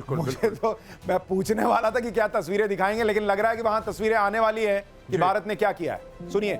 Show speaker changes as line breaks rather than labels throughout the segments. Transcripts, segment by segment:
बिल्कुल
मुझे
बिल्कुल।
तो मैं पूछने वाला था कि क्या तस्वीरें दिखाएंगे, लेकिन लग रहा है कि वहां तस्वीरें आने वाली है कि भारत ने क्या किया है। सुनिए।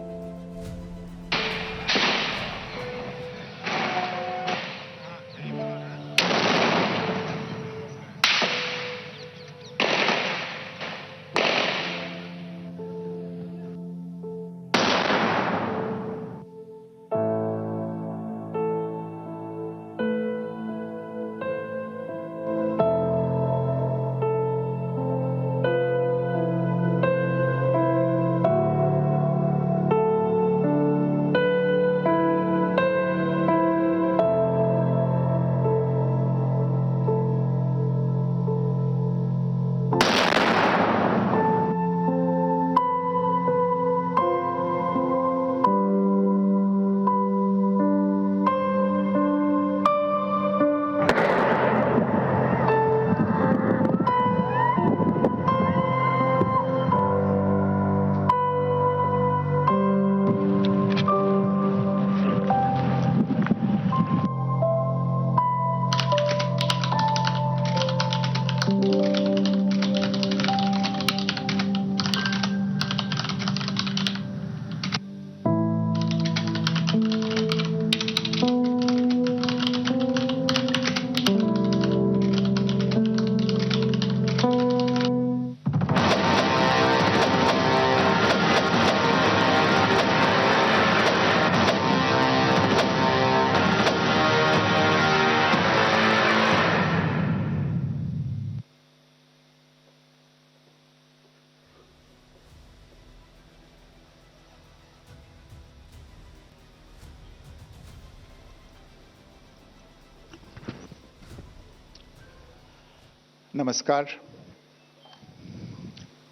नमस्कार।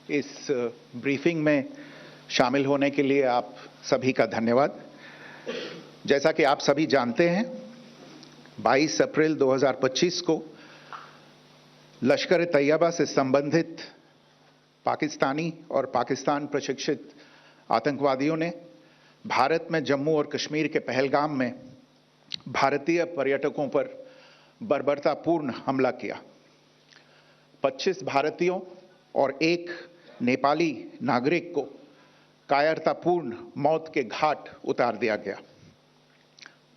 इस ब्रीफिंग में शामिल होने के लिए आप सभी का धन्यवाद। जैसा कि आप सभी जानते हैं, 22 अप्रैल 2025 को लश्कर ए तैयबा से संबंधित पाकिस्तानी और पाकिस्तान प्रशिक्षित आतंकवादियों ने भारत में जम्मू और कश्मीर के पहलगाम में भारतीय पर्यटकों पर बर्बरतापूर्ण हमला किया। 25 भारतीयों और एक नेपाली नागरिक को कायरतापूर्ण मौत के घाट उतार दिया गया।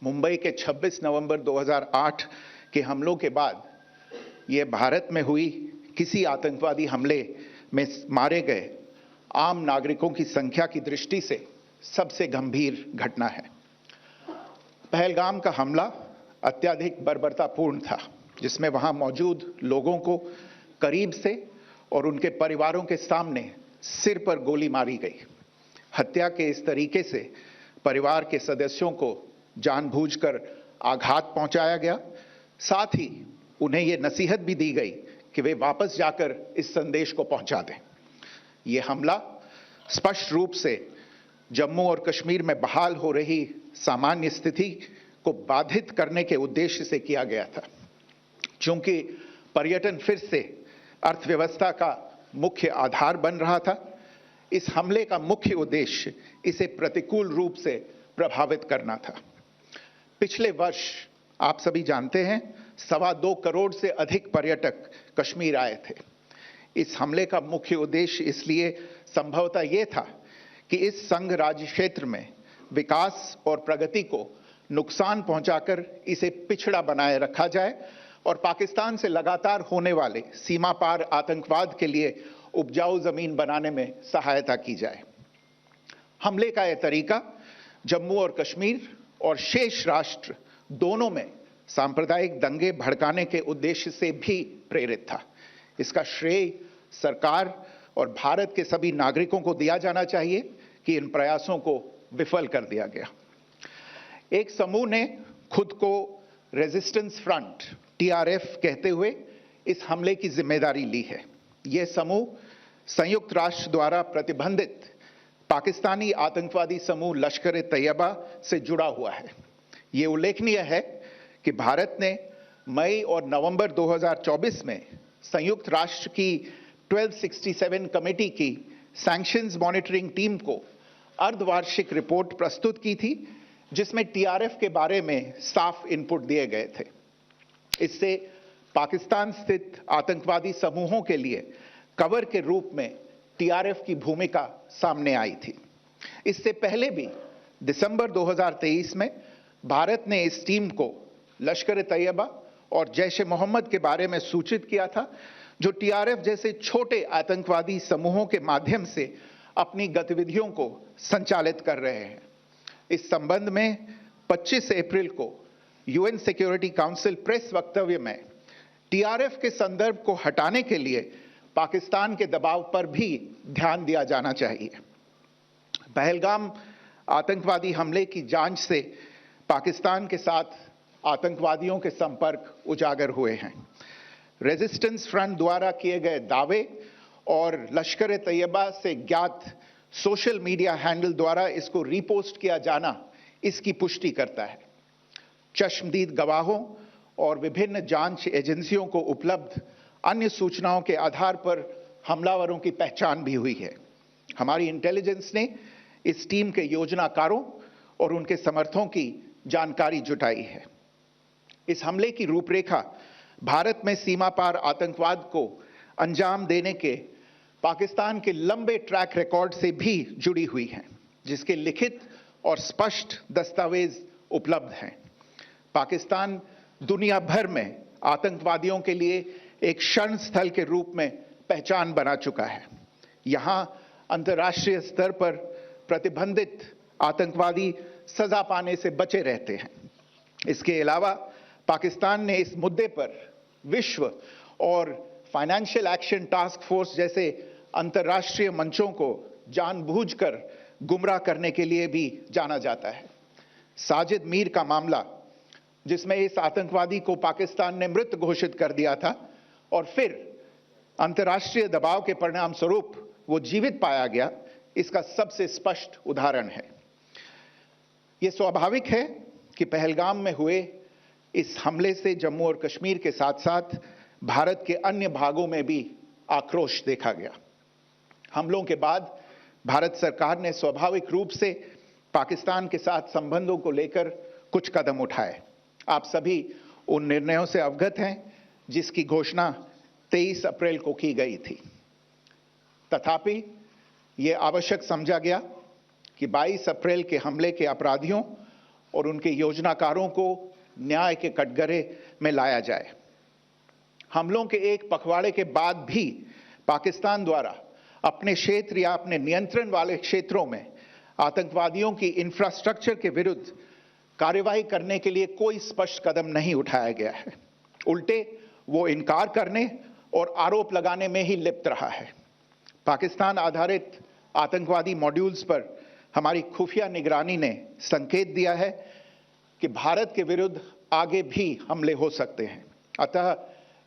मुंबई के 26 नवंबर 2008 के हमलों के बाद यह भारत में हुई किसी आतंकवादी हमले में मारे गए आम नागरिकों की संख्या की दृष्टि से सबसे गंभीर घटना है। पहलगाम का हमला अत्यधिक बर्बरतापूर्ण था, जिसमें वहां मौजूद लोगों को करीब से और उनके परिवारों के सामने सिर पर गोली मारी गई। हत्या के इस तरीके से परिवार के सदस्यों को जानबूझकर आघात पहुंचाया गया। साथ ही उन्हें यह नसीहत भी दी गई कि वे वापस जाकर इस संदेश को पहुंचा दें। यह हमला स्पष्ट रूप से जम्मू और कश्मीर में बहाल हो रही सामान्य स्थिति को बाधित करने के उद्देश्य से किया गया था। चूंकि पर्यटन फिर से अर्थव्यवस्था का मुख्य आधार बन रहा था, इस हमले का मुख्य उद्देश्य इसे प्रतिकूल रूप से प्रभावित करना था। पिछले वर्ष आप सभी जानते हैं 2.25 करोड़ से अधिक पर्यटक कश्मीर आए थे। इस हमले का मुख्य उद्देश्य इसलिए संभवतः यह था कि इस संघ राज्य क्षेत्र में विकास और प्रगति को नुकसान पहुंचाकर इसे पिछड़ा बनाए रखा जाए और पाकिस्तान से लगातार होने वाले सीमा पार आतंकवाद के लिए उपजाऊ जमीन बनाने में सहायता की जाए। हमले का यह तरीका जम्मू और कश्मीर और शेष राष्ट्र दोनों में सांप्रदायिक दंगे भड़काने के उद्देश्य से भी प्रेरित था। इसका श्रेय सरकार और भारत के सभी नागरिकों को दिया जाना चाहिए कि इन प्रयासों को विफल कर दिया गया। एक समूह ने खुद को रेजिस्टेंस फ्रंट TRF कहते हुए इस हमले की जिम्मेदारी ली है। यह समूह संयुक्त राष्ट्र द्वारा प्रतिबंधित पाकिस्तानी आतंकवादी समूह लश्कर ए तैयबा से जुड़ा हुआ है। यह उल्लेखनीय है कि भारत ने मई और नवंबर 2024 में संयुक्त राष्ट्र की 1267 कमेटी की सैंक्शंस मॉनिटरिंग टीम को अर्धवार्षिक रिपोर्ट प्रस्तुत की थी, जिसमें TRF के बारे में साफ इनपुट दिए गए थे। इससे पाकिस्तान स्थित आतंकवादी समूहों के लिए कवर के रूप में टीआरएफ की भूमिका सामने आई थी। इससे पहले भी दिसंबर 2023 में भारत ने इस टीम को लश्कर-ए-तैयबा और जैश-ए-मोहम्मद के बारे में सूचित किया था, जो टीआरएफ जैसे छोटे आतंकवादी समूहों के माध्यम से अपनी गतिविधियों को संचालित कर रहे हैं। इस संबंध में 25 अप्रैल को यूएन सिक्योरिटी काउंसिल प्रेस वक्तव्य में टीआरएफ के संदर्भ को हटाने के लिए पाकिस्तान के दबाव पर भी ध्यान दिया जाना चाहिए। पहलगाम आतंकवादी हमले की जांच से पाकिस्तान के साथ आतंकवादियों के संपर्क उजागर हुए हैं। रेजिस्टेंस फ्रंट द्वारा किए गए दावे और लश्कर-ए-तैयबा से ज्ञात सोशल मीडिया हैंडल द्वारा इसको रीपोस्ट किया जाना इसकी पुष्टि करता है। चश्मदीद गवाहों और विभिन्न जांच एजेंसियों को उपलब्ध अन्य सूचनाओं के आधार पर हमलावरों की पहचान भी हुई है। हमारी इंटेलिजेंस ने इस टीम के योजनाकारों और उनके समर्थकों की जानकारी जुटाई है। इस हमले की रूपरेखा भारत में सीमा पार आतंकवाद को अंजाम देने के पाकिस्तान के लंबे ट्रैक रिकॉर्ड से भी जुड़ी हुई है, जिसके लिखित और स्पष्ट दस्तावेज उपलब्ध हैं। पाकिस्तान दुनिया भर में आतंकवादियों के लिए एक शरण स्थल के रूप में पहचान बना चुका है। यहां अंतर्राष्ट्रीय स्तर पर प्रतिबंधित आतंकवादी सजा पाने से बचे रहते हैं। इसके अलावा पाकिस्तान ने इस मुद्दे पर विश्व और फाइनेंशियल एक्शन टास्क फोर्स जैसे अंतर्राष्ट्रीय मंचों को जानबूझकर गुमराह करने के लिए भी जाना जाता है। साजिद मीर का मामला, जिसमें इस आतंकवादी को पाकिस्तान ने मृत घोषित कर दिया था और फिर अंतर्राष्ट्रीय दबाव के परिणाम स्वरूप वो जीवित पाया गया, इसका सबसे स्पष्ट उदाहरण है। ये स्वाभाविक है कि पहलगाम में हुए इस हमले से जम्मू और कश्मीर के साथ साथ भारत के अन्य भागों में भी आक्रोश देखा गया। हमलों के बाद भारत सरकार ने स्वाभाविक रूप से पाकिस्तान के साथ संबंधों को लेकर कुछ कदम उठाए। आप सभी उन निर्णयों से अवगत हैं जिसकी घोषणा 23 अप्रैल को की गई थी। तथापि ये आवश्यक समझा गया कि 22 अप्रैल के हमले के अपराधियों और उनके योजनाकारों को न्याय के कटघरे में लाया जाए। हमलों के एक पखवाड़े के बाद भी पाकिस्तान द्वारा अपने क्षेत्र या अपने नियंत्रण वाले क्षेत्रों में आतंकवादियों की इंफ्रास्ट्रक्चर के विरुद्ध कार्रवाई करने के लिए कोई स्पष्ट कदम नहीं उठाया गया है। उल्टे वो इनकार करने और आरोप लगाने में ही लिप्त रहा है। पाकिस्तान आधारित आतंकवादी मॉड्यूल्स पर हमारी खुफिया निगरानी ने संकेत दिया है कि भारत के विरुद्ध आगे भी हमले हो सकते हैं। अतः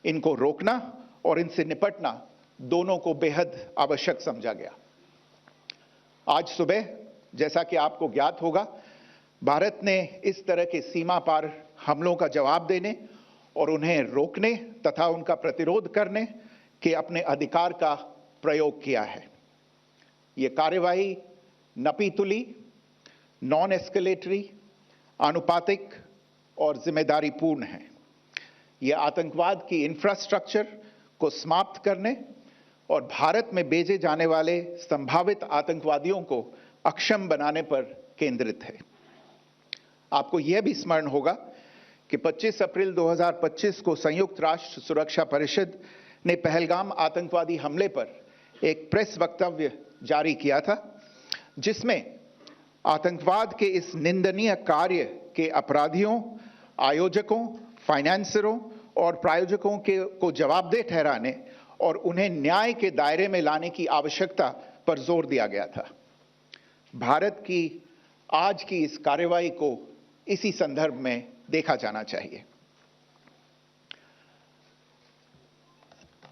इनको रोकना और इनसे निपटना दोनों को बेहद आवश्यक समझा गया। आज सुबह, जैसा कि आपको ज्ञात होगा, भारत ने इस तरह के सीमा पार हमलों का जवाब देने और उन्हें रोकने तथा उनका प्रतिरोध करने के अपने अधिकार का प्रयोग किया है। ये कार्यवाही नपीतुली, नॉन एस्केलेटरी, आनुपातिक और जिम्मेदारीपूर्ण है। ये आतंकवाद की इंफ्रास्ट्रक्चर को समाप्त करने और भारत में भेजे जाने वाले संभावित आतंकवादियों को अक्षम बनाने पर केंद्रित है। आपको यह भी स्मरण होगा कि 25 अप्रैल 2025 को संयुक्त राष्ट्र सुरक्षा परिषद ने पहलगाम आतंकवादी हमले पर एक प्रेस वक्तव्य जारी किया था, जिसमें आतंकवाद के इस निंदनीय कार्य के अपराधियों, आयोजकों, फाइनेंसरों और प्रायोजकों को जवाबदेह ठहराने और उन्हें न्याय के दायरे में लाने की आवश्यकता पर जोर दिया गया था। भारत की आज की इस कार्रवाई को इसी संदर्भ में देखा जाना चाहिए।